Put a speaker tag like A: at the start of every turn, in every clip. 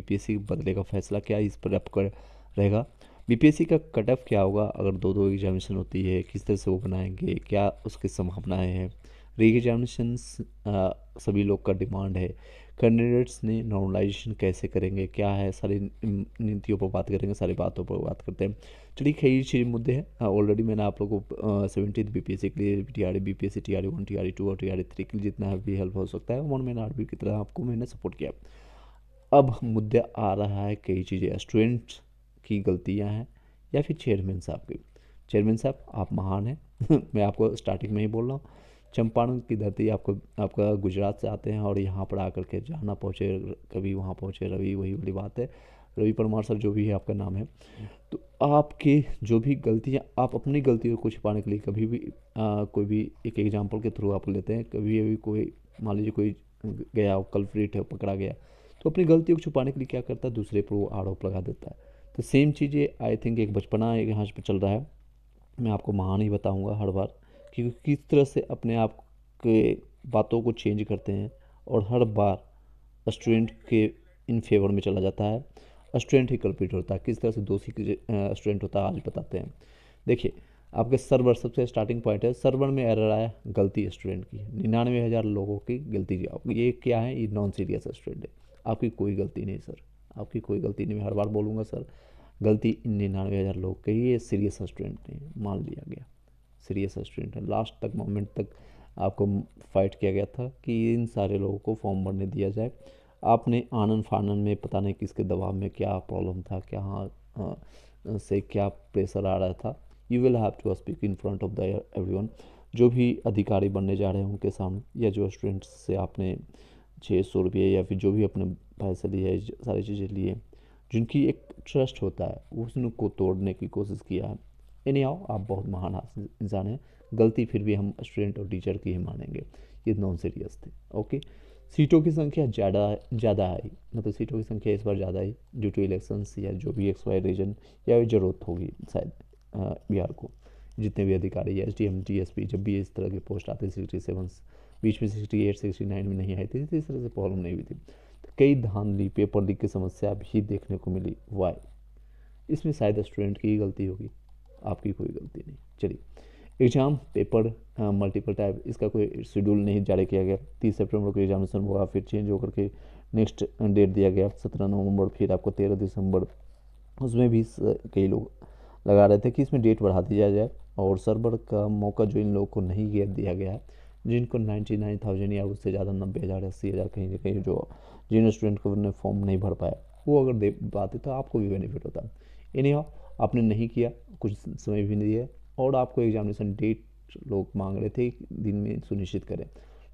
A: BPSC बदलेगा फैसला, क्या इस पर आपका रहेगा? बीपीएससी का कट ऑफ क्या होगा अगर दो दो एग्जामिनेशन होती है, किस तरह से वो बनाएंगे, क्या उसकी संभावनाएं हैं? री एग्जामिनेशन सभी लोग का डिमांड है। कैंडिडेट्स ने नॉर्मलाइजेशन कैसे करेंगे, क्या है, सारी नीतियों पर बात करेंगे, सारी बातों पर बात करते हैं। चलिए कई चीज़ मुद्दे हैं। ऑलरेडी मैंने आप लोगों को 17th बीपीएससी के लिए टीआरई बीपीएससी टीआरई 1 टीआरई 2 और टीआरई 3 के लिए जितना भी हेल्प हो सकता है वन मैन आर्मी की तरह आपको मैंने सपोर्ट किया। अब मुद्दा आ रहा है कई चीज़ें, स्टूडेंट्स की गलतियां हैं या फिर चेयरमैन साहब की। चेयरमैन साहब आप महान हैं मैं आपको स्टार्टिंग में ही बोल रहा हूँ। चंपारण की धरती आपको आपका गुजरात से आते हैं और यहाँ पर आकर के जहाँ पहुँचे कभी वहाँ पहुँचे रवि, वही वाली बात है। रवि परमार सर जो भी है आपका नाम है। तो आपकी जो भी गलतियाँ, आप अपनी गलतियों को छिपाने के लिए कभी भी कोई भी एक एग्जांपल के थ्रू आप लेते हैं। कभी भी कोई मान लीजिए कोई गया कल्प्रिट है पकड़ा गया, तो अपनी गलतियों को छुपाने के लिए क्या करता है, दूसरे पर वो आरोप लगा देता है। तो सेम चीज़ ये आई थिंक एक बचपना यहाँ पे चल रहा है। मैं आपको महान ही बताऊँगा हर बार कि किस तरह से अपने आप के बातों को चेंज करते हैं और हर बार स्टूडेंट के इन फेवर में चला जाता है। स्टूडेंट ही कल्प्रिट होता है, किस तरह से दोषी स्टूडेंट होता है आज बताते हैं। देखिए आपके सर्वर सबसे स्टार्टिंग पॉइंट है, सर्वर में एरर आया, गलती स्टूडेंट की, 99,000 लोगों की गलती। ये क्या है, ये नॉन सीरियस स्टूडेंट है, आपकी कोई गलती नहीं सर, आपकी कोई गलती नहीं। मैं हर बार बोलूँगा सर, गलती 99,000 लोग की, ये सीरियस स्टूडेंट नहीं मान लिया गया, सीरियस स्टूडेंट है। लास्ट तक मोमेंट तक आपको फाइट किया गया था कि इन सारे लोगों को फॉर्म भरने दिया जाए। आपने आनन फानन में पता नहीं किसके दबाव में क्या प्रॉब्लम था, क्या से क्या प्रेशर आ रहा था। You will have to speak in front of the everyone. जो भी अधिकारी बनने जा रहे हैं उनके सामने, या जो स्टूडेंट्स से आपने 600 रुपये या फिर जो भी अपने पैसे लिए, सारी चीज़ें लिए, जिनकी एक ट्रस्ट होता है उसको तोड़ने की कोशिश किया है। एनी हाउ आप बहुत महान इंसान हैं, गलती फिर भी हम स्टूडेंट और टीचर की ही मानेंगे, ये नॉन सीरियस थे। ओके, सीटों की संख्या ज़्यादा आई, मतलब सीटों की संख्या इस बार ज़्यादा आई ड्यू टू इलेक्शंस या जो भी XY रीजन या ज़रूरत होगी शायद बिहार को। जितने भी अधिकारी SDM DSP जब भी इस तरह की पोस्ट आती 67, बीच में 68 69 में नहीं आई थी, तो इस तरह से प्रॉब्लम नहीं हुई थी। तो कई धांधली पेपर लीक की समस्या भी देखने को मिली। वाई? इसमें शायद स्टूडेंट की ही गलती होगी, आपकी कोई गलती नहीं। चलिए एग्ज़ाम पेपर मल्टीपल टाइप, इसका कोई शेड्यूल नहीं जारी किया गया। 30 सितंबर को एग्जामिनेशन हुआ, फिर चेंज होकर के नेक्स्ट डेट दिया गया 17 नवंबर, फिर आपको 13 दिसंबर। उसमें भी कई लोग लगा रहे थे कि इसमें डेट बढ़ा दिया जाए, और सर्वर का मौका जो इन लोगों को नहीं दिया गया है, जिनको 99,000 या उससे ज़्यादा 90,000 80,000 कहीं ना कहीं जो जिन स्टूडेंट को ने फॉर्म नहीं भर पाया, वो अगर दे पाते तो आपको भी बेनिफिट होता। एनी हाउ आपने नहीं किया, कुछ समय भी नहीं दिया, और आपको एग्जामिनेशन डेट लोग मांग रहे थे दिन में सुनिश्चित करें।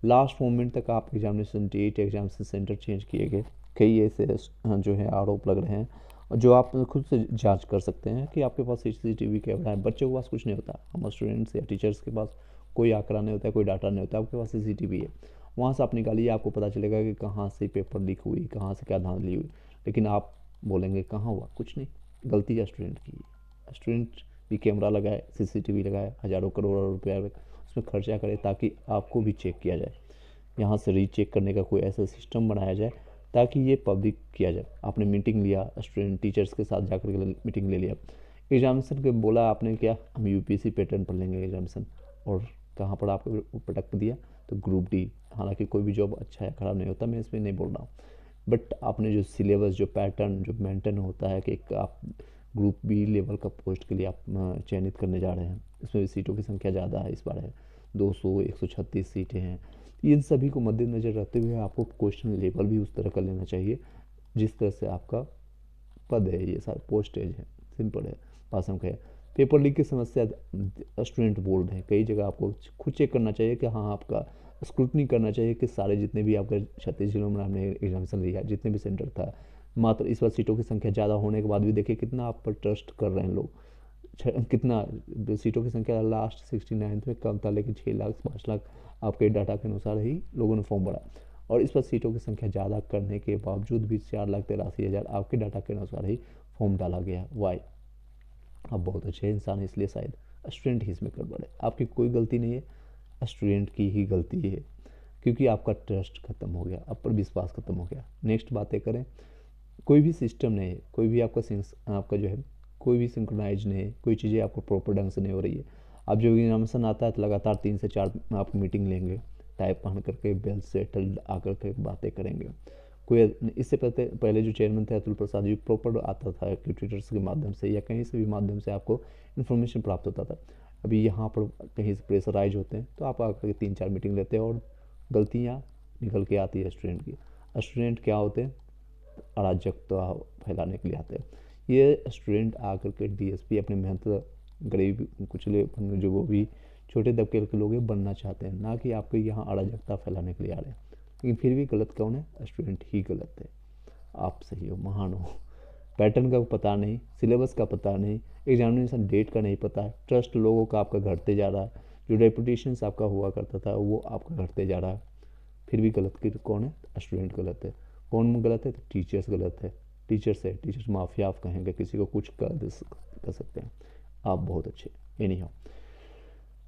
A: लास्ट मोमेंट तक आप examination date examination centre change किए गए। कई ऐसे जो है आरोप लग रहे हैं, जो आप खुद से जांच कर सकते हैं कि आपके पास CCTV कैमरा है। बच्चों के पास कुछ नहीं होता, हम स्टूडेंट्स या टीचर्स के पास कोई आंकड़ा नहीं होता है, कोई डाटा नहीं होता, आपके पास CCTV है। वहाँ से आप निकालिए, आपको पता चलेगा कि कहाँ से पेपर लीक हुई, कहाँ से क्या धांधली हुई। लेकिन आप बोलेंगे कहाँ हुआ, कुछ नहीं, गलती स्टूडेंट की। स्टूडेंट भी कैमरा लगाए, CCTV लगाए, हज़ारों करोड़ों रुपया उसमें खर्चा करे ताकि आपको भी चेक किया जाए। यहाँ से रीचेक करने का कोई ऐसा सिस्टम बनाया जाए ताकि ये पब्लिक किया जाए। आपने मीटिंग लिया, स्टूडेंट टीचर्स के साथ जाकर के मीटिंग ले लिया, एग्जामिनेशन के बोला आपने क्या, हम UPSC पैटर्न पर लेंगे एग्जामिनेशन, और कहाँ पर आपको पटक दिया, तो ग्रुप D। हालांकि कोई भी जॉब अच्छा या ख़राब नहीं होता, मैं इसमें नहीं बोल रहा हूँ, बट आपने जो सिलेबस जो पैटर्न जो मेंटेन होता है कि आप ग्रुप B लेवल का पोस्ट के लिए आप चयनित करने जा रहे हैं, इसमें सीटों की संख्या ज़्यादा है, इस बार है 200 136 सीटें हैं। इन सभी को मद्देनज़र रखते हुए आपको क्वेश्चन लेवल भी उस तरह का लेना चाहिए जिस तरह से आपका पद है, ये सारा पोस्टेज है, सिंपल है भाषण का है। पेपर लीक की समस्या स्टूडेंट बोल रहे हैं, कई जगह आपको खुद चेक करना चाहिए कि हाँ, आपका स्क्रूटनी करना चाहिए कि सारे जितने भी आपका 36 जिलों में आपने एग्जामिनेशन लिया, जितने भी सेंटर था, मात्र इस बार सीटों की संख्या ज़्यादा होने के बाद भी देखिए कितना आप पर ट्रस्ट कर रहे हैं लोग। कितना सीटों की संख्या लास्ट 69 में कम था, लेकिन 6 लाख 5 लाख आपके डाटा के अनुसार ही लोगों ने फॉर्म भरा, और इस पर सीटों की संख्या ज़्यादा करने के बावजूद भी 4,83,000 आपके डाटा के अनुसार ही फॉर्म डाला गया। वाई? आप बहुत अच्छे इंसान हैं, इसलिए शायद स्टूडेंट ही इसमें गड़बड़ है, आपकी कोई गलती नहीं है, स्टूडेंट की ही गलती है, क्योंकि आपका ट्रस्ट खत्म हो गया, आप पर विश्वास खत्म हो गया। नेक्स्ट बातें करें, कोई भी सिस्टम नहीं है, कोई भी आपका जो है कोई भी सिंक्रोनाइज नहीं है, कोई चीज़ें आपको प्रॉपर ढंग से नहीं हो रही है। अब जो एग्जामिनेशन आता है तो लगातार 3 से 4 आप मीटिंग लेंगे, टाइप पहन करके वेल सेटल्ड आकर के बातें करेंगे। कोई इससे पहले जो चेयरमैन थे अतुल प्रसाद जी, प्रॉपर आता था कि ट्विटर्स के माध्यम से या कहीं से भी माध्यम से आपको इन्फॉर्मेशन प्राप्त होता था। अभी यहाँ पर कहीं से प्रेशराइज होते हैं तो आप आकर के 3-4 मीटिंग लेते हैं और गलतियाँ निकल के आती है स्टूडेंट की। स्टूडेंट क्या होते हैं, अराजकता फैलाने के लिए आते हैं। ये स्टूडेंट आकर के डीएसपी अपनी मेहनत गरीब कुचले जो वो भी छोटे दबके के लोग बनना चाहते हैं, ना कि आपको यहाँ अराजकता फैलाने के लिए आ रहे हैं। लेकिन फिर भी गलत कौन है, स्टूडेंट ही गलत है। आप सही हो, महान हो। पैटर्न का पता नहीं, सिलेबस का पता नहीं, एग्जामिनेशन डेट का नहीं पता है, ट्रस्ट लोगों का आपका घटते जा रहा है, जो रेपुटेशन आपका हुआ करता था वो आपका घटते जा रहा है। फिर भी गलत की कौन है, स्टूडेंट गलत है। कौन गलत है, तो टीचर्स गलत है। टीचर्स है, टीचर्स माफिया आप कहेंगे, किसी को कुछ कर सकते हैं। आप बहुत अच्छे, ये नहीं हो,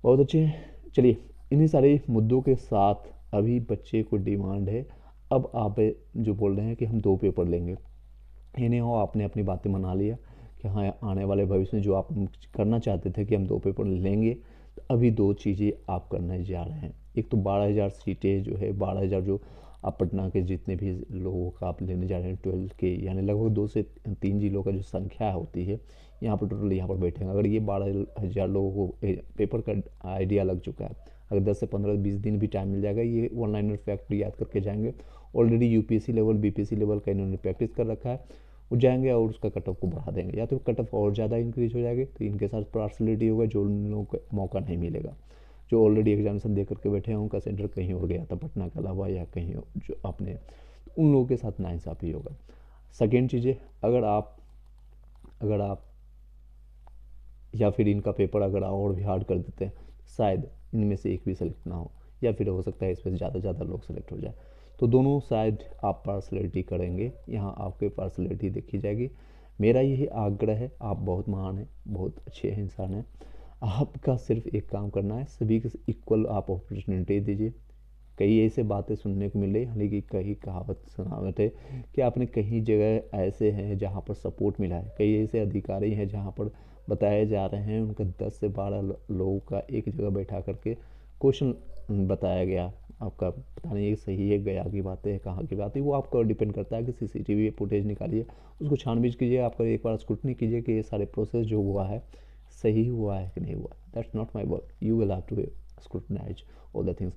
A: बहुत अच्छे। चलिए, इन्हीं सारे मुद्दों के साथ अभी बच्चे को डिमांड है, अब आप जो बोल रहे हैं कि हम 2 पेपर लेंगे, ये नहीं हो आपने अपनी बातें मना लिया कि हाँ आने वाले भविष्य में जो आप करना चाहते थे कि हम 2 पेपर लेंगे, तो अभी 2 चीज़ें आप करने जा रहे हैं। एक तो 12,000 सीटें जो है, 12,000 जो आप पटना के जितने भी लोगों का आप लेने जा रहे हैं 12 के, यानी लगभग 2 से 3 जिलों का जो संख्या होती है यहाँ पर टोटल यहाँ पर बैठेंगे। अगर ये 12,000 लोगों को पेपर का आइडिया लग चुका है, अगर 10 से 15-20 दिन भी टाइम मिल जाएगा, ये वन लाइनर फैक्ट याद करके जाएंगे। Already UPSC level, BPSC level का इन्होंने प्रैक्टिस कर रखा है, वो जाएंगे और उसका कट ऑफ को बढ़ा देंगे, या तो कट ऑफ और ज़्यादा इंक्रीज हो जाएगी तो इनके साथ पार्सलिटी होगा, जो उन लोगों को मौका नहीं मिलेगा, जो ऑलरेडी एग्जामिनेशन दे करके बैठे हैं, उनका सेंटर कहीं और गया था पटना के अलावा या कहीं जो आपने, उन लोगों के साथ नाइंसाफ़ी होगा। सेकेंड चीज़ है, अगर आप या फिर इनका पेपर अगर और भी हार्ड कर देते हैं, शायद इनमें से एक भी सेलेक्ट ना हो, या फिर हो सकता है इसमें से ज़्यादा ज़्यादा लोग सेलेक्ट हो जाए। तो दोनों साइड आप पार्सलिटी करेंगे, यहाँ आपके पार्सलिटी देखी जाएगी। मेरा यही आग्रह है, आप बहुत महान हैं, बहुत अच्छे इंसान हैं, आपका सिर्फ एक काम करना है, सभी को इक्वल आप अपॉर्चुनिटी दीजिए। कई ऐसे बातें सुनने को मिल रही, हालांकि कई कहावत सुनावट है कि आपने कहीं जगह ऐसे हैं जहाँ पर सपोर्ट मिला है, कई ऐसे अधिकारी हैं जहाँ पर बताए जा रहे हैं उनका 10 से 12 लोगों का एक जगह बैठा करके क्वेश्चन बताया गया। आपका पता नहीं ये सही है, गया की बात है, कहाँ की बात है, वो आपका डिपेंड करता है कि सीसीटीवी फुटेज निकालिए, उसको छानबीन कीजिए, आपका एक बार स्क्रूटनी कीजिए कि ये सारे प्रोसेस जो हुआ है सही हुआ है कि नहीं हुआ। That's not my work, you will have to scrutinise all the things.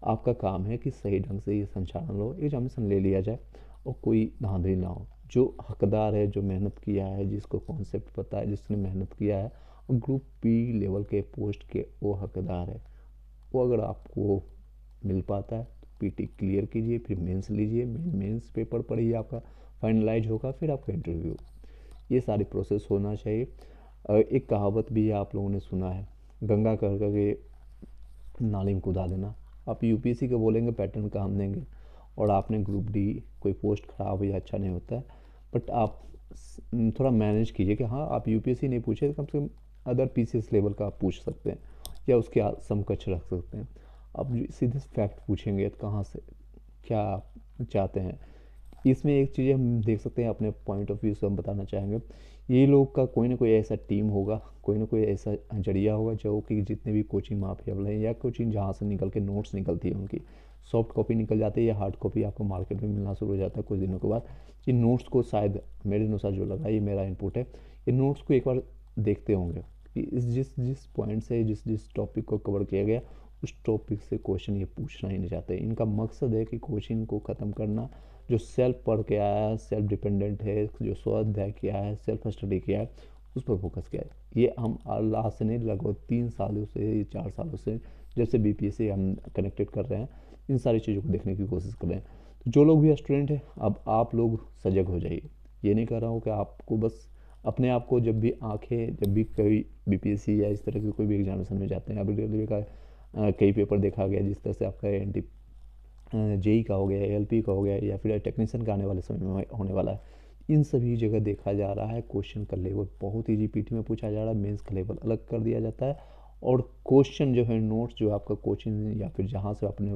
A: आपका काम है कि सही ढंग से ये संचालन हो, एग्जामिनेशन ले लिया जाए और कोई धांधली ना हो। जो हकदार है, जो मेहनत किया है, जिसको कॉन्सेप्ट पता है, जिसने मेहनत किया है, और ग्रुप बी लेवल के पोस्ट के वो हकदार है, वो अगर आपको मिल पाता है तो पीटी क्लियर कीजिए, फिर मेंस लीजिए, मेंस पेपर पढ़िए, आपका फाइनलाइज होगा, फिर आपका इंटरव्यू। ये सारी प्रोसेस होना चाहिए। एक कहावत भी आप लोगों ने सुना है, गंगा कर के नाली में कूदा देना। आप यूपीएससी के बोलेंगे पैटर्न काम देंगे, और आपने ग्रुप डी कोई पोस्ट खराब या अच्छा नहीं होता है, बट आप थोड़ा मैनेज कीजिए कि हाँ आप यूपीएससी नहीं पूछे तो कम से कम अदर पीसीएस लेवल का आप पूछ सकते हैं या उसके समकक्ष रख सकते हैं। आप सीधे फैक्ट पूछेंगे तो कहाँ से क्या आप चाहते हैं। इसमें एक चीज़ हम देख सकते हैं, अपने पॉइंट ऑफ व्यू से हम बताना चाहेंगे, ये लोग का कोई ना कोई ऐसा टीम होगा, कोई ना कोई ऐसा जरिया होगा जो कि जितने भी कोचिंग माफिया वाले हैं या कोचिंग जहाँ से निकल के नोट्स निकलती है उनकी सॉफ्ट कॉपी निकल जाती है या हार्ड कॉपी आपको मार्केट में मिलना शुरू हो जाता है कुछ दिनों के बाद। इन नोट्स को शायद मेरे अनुसार जो लगा, ये मेरा इनपुट है, इन नोट्स को एक बार देखते होंगे कि इस जिस जिस पॉइंट से जिस जिस टॉपिक को कवर किया गया उस टॉपिक से क्वेश्चन ये पूछना ही नहीं चाहते। इनका मकसद है कि कोचिंग को ख़त्म करना, जो सेल्फ पढ़ के आया है, सेल्फ डिपेंडेंट है, जो स्वाध्याय किया है, सेल्फ स्टडी किया है, उस पर फोकस किया है। ये हम अल्लाह से नहीं, लगभग 3 सालों से 4 सालों से जब से बीपीएससी हम कनेक्टेड कर रहे हैं, इन सारी चीज़ों को देखने की कोशिश कर रहे हैं। तो जो लोग भी स्टूडेंट हैं, अब आप लोग सजग हो जाइए। ये नहीं कर रहा हूँ कि आपको बस अपने आप को जब भी जब भी कोई बीपीएससी या इस तरह के कोई भी एग्जामिनेशन में जाते हैं, अभी रेलवे का कई पेपर देखा गया जिस तरह से आपका एनटी जेई का हो गया, एलपी का हो गया, या फिर टेक्नीशियन का आने वाले समय में होने वाला है, इन सभी जगह देखा जा रहा है क्वेश्चन का लेवल बहुत ईजी पीटी में पूछा जा रहा है, मेंस का लेवल अलग कर दिया जाता है, और क्वेश्चन जो है नोट्स जो आपका कोचिंग या फिर जहाँ से आपने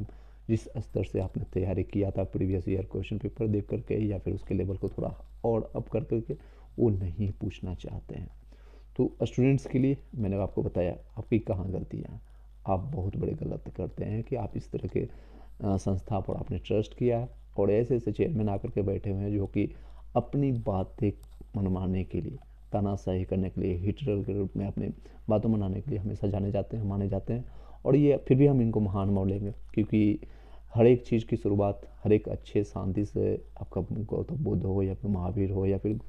A: जिस स्तर से आपने तैयारी किया था प्रीवियस ईयर क्वेश्चन पेपर देख करके या फिर उसके लेवल को थोड़ा और अप कर करके, वो नहीं पूछना चाहते हैं। तो स्टूडेंट्स के लिए मैंने आपको बताया आपकी कहाँ गलतियाँ हैं। आप बहुत बड़े गलत करते हैं कि आप इस तरह के संस्था पर आपने ट्रस्ट किया है और ऐसे ऐसे चेयरमैन आकर के बैठे हुए हैं जो कि अपनी बातें मनवाने के लिए, तानाशाही करने के लिए, हिटलर के रूप में अपनी बातों मनाने के लिए हमेशा जाने जाते हैं, माने जाते हैं। और ये फिर भी हम इनको महान मान लेंगे, क्योंकि हर एक चीज़ की शुरुआत हर एक अच्छे शांति से, आपका गौतम बुद्ध हो या फिर महावीर हो या फिर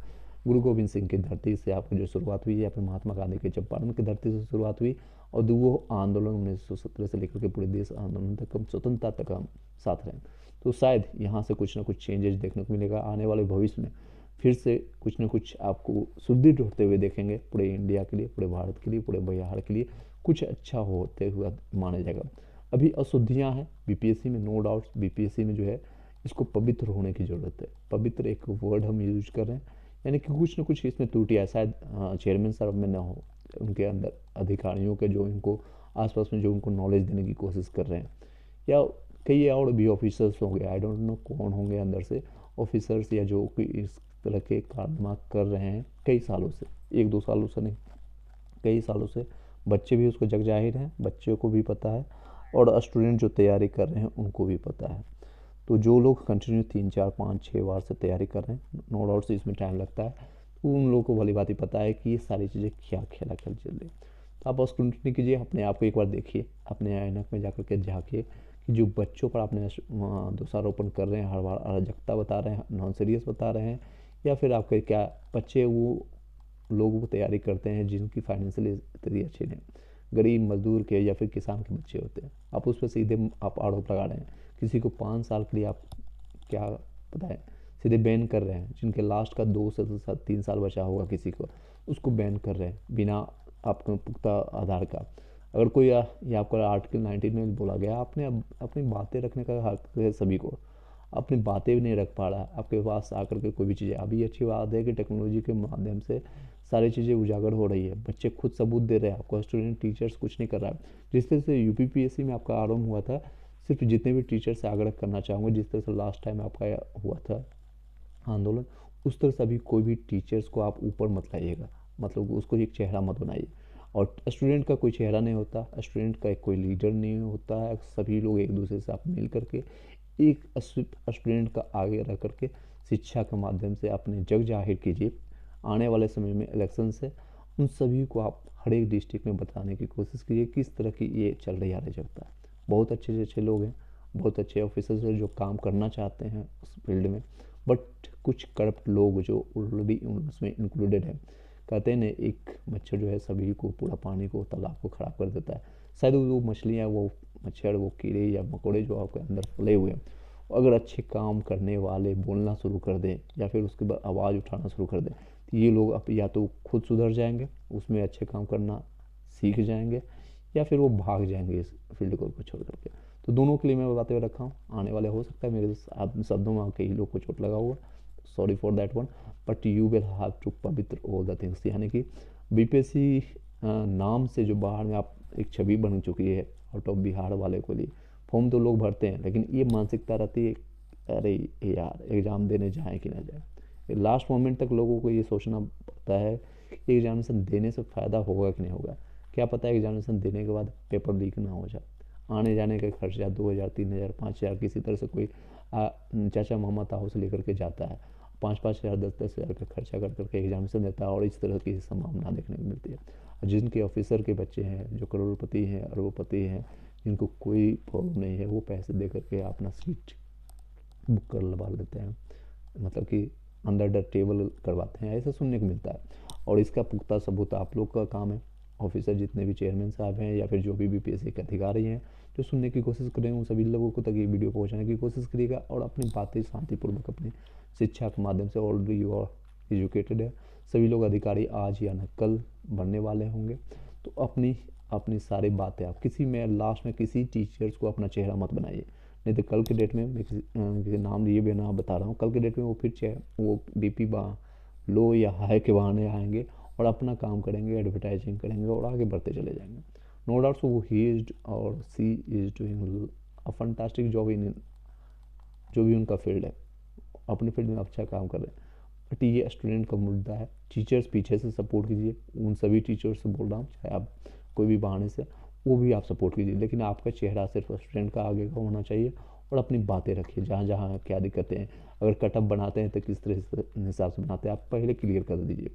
A: गुरु गोविंद सिंह की धरती से आपकी जो शुरुआत हुई या फिर महात्मा गांधी के चंपारण की धरती से शुरुआत हुई, और वो आंदोलन 1917 से लेकर के पूरे देश आंदोलन तक हम स्वतंत्रता तक हम साथ रहें। तो शायद यहाँ से कुछ ना कुछ चेंजेस देखने को मिलेगा आने वाले भविष्य में। फिर से कुछ ना कुछ आपको सुदृढ़ होते हुए देखेंगे, पूरे इंडिया के लिए, पूरे भारत के लिए, पूरे बिहार के लिए कुछ अच्छा होते हुए माना जाएगा। अभी अशुद्धियाँ हैं बीपीएससी में, नो डाउट्स। बीपीएससी में जो है इसको पवित्र होने की ज़रूरत है। पवित्र एक वर्ड हम यूज कर रहे हैं, यानी कि कुछ ना कुछ इसमें त्रुटियाँ शायद चेयरमैन साहब में ना हो, उनके अंदर अधिकारियों के जो इनको आसपास में जो उनको नॉलेज देने की कोशिश कर रहे हैं, या कई और भी ऑफिसर्स होंगे, आई डोंट नो कौन होंगे अंदर से ऑफिसर्स, या जो कि इस तरह के कारनामा कर रहे हैं कई सालों से, 1-2 सालों से नहीं, कई सालों से। बच्चे भी उसको जग जाहिर हैं, बच्चों को भी पता है और स्टूडेंट जो तैयारी कर रहे हैं उनको भी पता है। तो जो लोग कंटिन्यू 3-4-5-6 बार से तैयारी कर रहे हैं, नो डाउट से इसमें टाइम लगता है, तो उन लोगों को भली बात ही पता है कि ये सारी चीज़ें क्या खेला खेल चल रही है। तो आप स्क्रूटनी कीजिए, अपने आप को एक बार देखिए, अपने ऐनक में जाकर के झाँकिए कि जो बच्चों पर आपने दोषारोपण कर रहे हैं, हर बार अराजकता बता रहे हैं, नॉन सीरियस बता रहे हैं, या फिर आपके क्या बच्चे वो लोगों को तैयारी करते हैं जिनकी फाइनेंशियली स्थिति अच्छी नहीं, गरीब मजदूर के या फिर किसान के बच्चे होते हैं, आप उस पर सीधे आप आरोप लगा रहे हैं। किसी को 5 साल के लिए आप क्या बताएं सीधे बैन कर रहे हैं, जिनके लास्ट का 2 से 3 साल बचा होगा किसी को, उसको बैन कर रहे हैं बिना आपको पुख्ता आधार का। अगर कोई ये आपका आर्टिकल 19 में बोला गया, आपने अपनी बातें रखने का हक है सभी को, अपनी बातें भी नहीं रख पा रहा है आपके पास आकर के कोई भी चीज़ें। अभी अच्छी बात है कि टेक्नोलॉजी के माध्यम से सारी चीज़ें उजागर हो रही है, बच्चे खुद सबूत दे रहे हैं आपको, स्टूडेंट टीचर्स कुछ नहीं कर रहा है। जिस तरह से यूपीपीएससी में आपका आरंभ हुआ था, सिर्फ जितने भी टीचर से आग्रह करना चाहूँगा, जिस तरह से लास्ट टाइम आपका हुआ था आंदोलन, उस तरह से अभी कोई भी टीचर्स को आप ऊपर मत लाइएगा, मतलब उसको एक चेहरा मत बनाइए। और स्टूडेंट का कोई चेहरा नहीं होता, स्टूडेंट का कोई लीडर नहीं होता है, सभी लोग एक दूसरे से आप मिल करके एक स्टूडेंट का आगे रह करके शिक्षा के माध्यम से अपने जग जाहिर कीजिए। आने वाले समय में इलेक्शन से उन सभी को आप हर एक डिस्ट्रिक्ट में बताने की कोशिश कीजिए किस तरह की ये चल रही अराजकता। बहुत अच्छे अच्छे लोग हैं, बहुत अच्छे ऑफिसर्स हैं जो काम करना चाहते हैं उस फील्ड में, बट कुछ करप्ट लोग जो ऑलरेडी उसमें इंक्लूडेड है। कहते हैं ना, एक मच्छर जो है सभी को, पूरा पानी को, तालाब को ख़राब कर देता है। शायद वो मछलियाँ, वो मच्छर, वो कीड़े या मकोड़े जो आपके अंदर फैले हुए हैं, अगर अच्छे काम करने वाले बोलना शुरू कर दें या फिर उसके बाद आवाज़ उठाना शुरू कर दें, तो ये लोग अब या तो खुद सुधर जाएंगे, उसमें अच्छे काम करना सीख जाएंगे, या फिर वो भाग जाएंगे इस फील्ड को छोड़ करके। तो दोनों के लिए मैं बताते हुए रखा हूँ, आने वाले हो सकता है मेरे शब्दों में कई लोग को चोट लगा हुआ, sorry for that one, but you will have to पवित्र ऑल द थिंग्स। यानी कि बीपीएससी नाम से जो बाहर में आप एक छवि बन चुकी है आउट ऑफ बिहार वाले के लिए, फॉर्म तो लोग भरते हैं, लेकिन ये मानसिकता रहती है अरे यार एग्ज़ाम देने जाए कि ना जाए। लास्ट मोमेंट तक लोगों को ये सोचना पड़ता है कि एग्जामिनेशन देने से फ़ायदा होगा कि नहीं होगा। क्या पता है एग्जामिनेशन देने के बाद पेपर लीक ना हो जाए, आने जाने का खर्चा 2000, 3000, 5000 किसी तरह से कोई चाचा मामा ताऊ से लेकर के जाता है, 5-5 हज़ार 10-10 हज़ार का खर्चा कर करके एग्जामिनेशन देता है, और इस तरह की संभावना देखने को मिलती है। जिनके ऑफिसर के बच्चे हैं, जो करोड़पति हैं, अरबपति हैं, जिनको कोई प्रॉब्लम नहीं है, वो पैसे दे करके अपना सीट बुक करवा लेते हैं, मतलब कि अंडर द टेबल करवाते हैं, ऐसा सुनने को मिलता है। और इसका पुख्ता सबूत आप लोग का काम है, ऑफिसर जितने भी चेयरमैन साहब हैं या फिर जो भी बीपीएससी के अधिकारी हैं जो सुनने की कोशिश कर रहे हैं, उन सभी लोगों को तक ये वीडियो पहुंचाने की कोशिश करिएगा और अपनी बातें शांतिपूर्वक अपनी शिक्षा के माध्यम से, ऑलरेडी यू आर एजुकेटेड है, सभी लोग अधिकारी आज या न कल बनने वाले होंगे। तो अपनी अपनी सारी बातें आप किसी में लास्ट में किसी टीचर्स को अपना चेहरा मत बनाइए, नहीं तो कल के डेट में मैं किसी नाम लिए बिना बता रहा हूँ, कल के डेट में वो फिर वो बीपी लो या हाई के बहाने आएंगे और अपना काम करेंगे, एडवर्टाइजिंग करेंगे और आगे बढ़ते चले जाएंगे। नो डाउट वो ही इज और she is doing a fantastic job in जो भी उनका फील्ड है, अपने फील्ड में अच्छा काम कर रहे हैं। बट ये स्टूडेंट का मुद्दा है, टीचर्स पीछे से सपोर्ट कीजिए, उन सभी टीचर्स से बोल रहा हूँ, चाहे आप कोई भी बहाने से, वो भी आप सपोर्ट कीजिए, लेकिन आपका चेहरा सिर्फ स्टूडेंट का आगे का होना चाहिए और अपनी बातें रखिए, जहाँ जहाँ क्या दिक्कतें हैं। अगर कटअप बनाते हैं तो किस तरह से हिसाब से बनाते हैं आप पहले क्लियर कर दीजिए।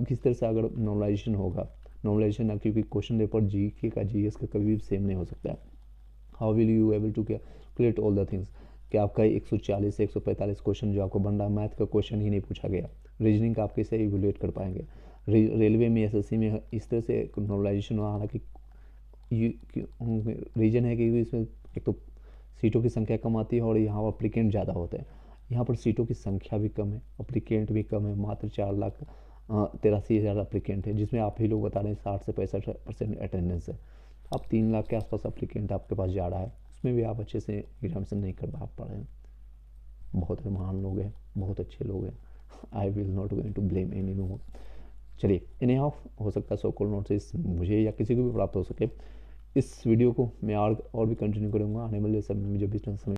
A: किस तरह से अगर नॉर्मलाइजेशन होगा, नॉर्मलाइजेशन, क्योंकि क्वेश्चन पेपर जीके का जीएस का कभी भी सेम नहीं हो सकता है। How will you able to calculate all the things, कि आपका 140 से 145 क्वेश्चन जो आपको बन रहा है, मैथ का क्वेश्चन ही नहीं पूछा गया, रीजनिंग का आप कैसे इवेलुएट कर पाएंगे। रेलवे में, एसएससी में इस तरह से नॉर्मलाइजेशन हुआ, हालांकि रीजन है कि इसमें एक तो सीटों की संख्या कम आती है और यहाँ अप्लीकेंट ज़्यादा होते हैं। यहाँ पर सीटों की संख्या भी कम है, अप्लीकेंट भी कम है, मात्र 4,83,000 अप्लीकेंट है, जिसमें आप ही लोग बता रहे हैं 60 से 65% अटेंडेंस है। अब 3 लाख के आसपास अप्लीकेंट आपके पास जा रहा है, उसमें भी आप अच्छे से एग्जामिनेशन नहीं कर पा रहे हैं। बहुत महान लोग हैं, बहुत अच्छे लोग हैं, I will not going to blame anymore. चलिए, इन्हें ऑफ हो सकता है सो कॉल नोट्स मुझे या किसी को भी प्राप्त हो सके। इस वीडियो को मैं और भी कंटिन्यू करूँगा आने वाले समय में, जब भी समय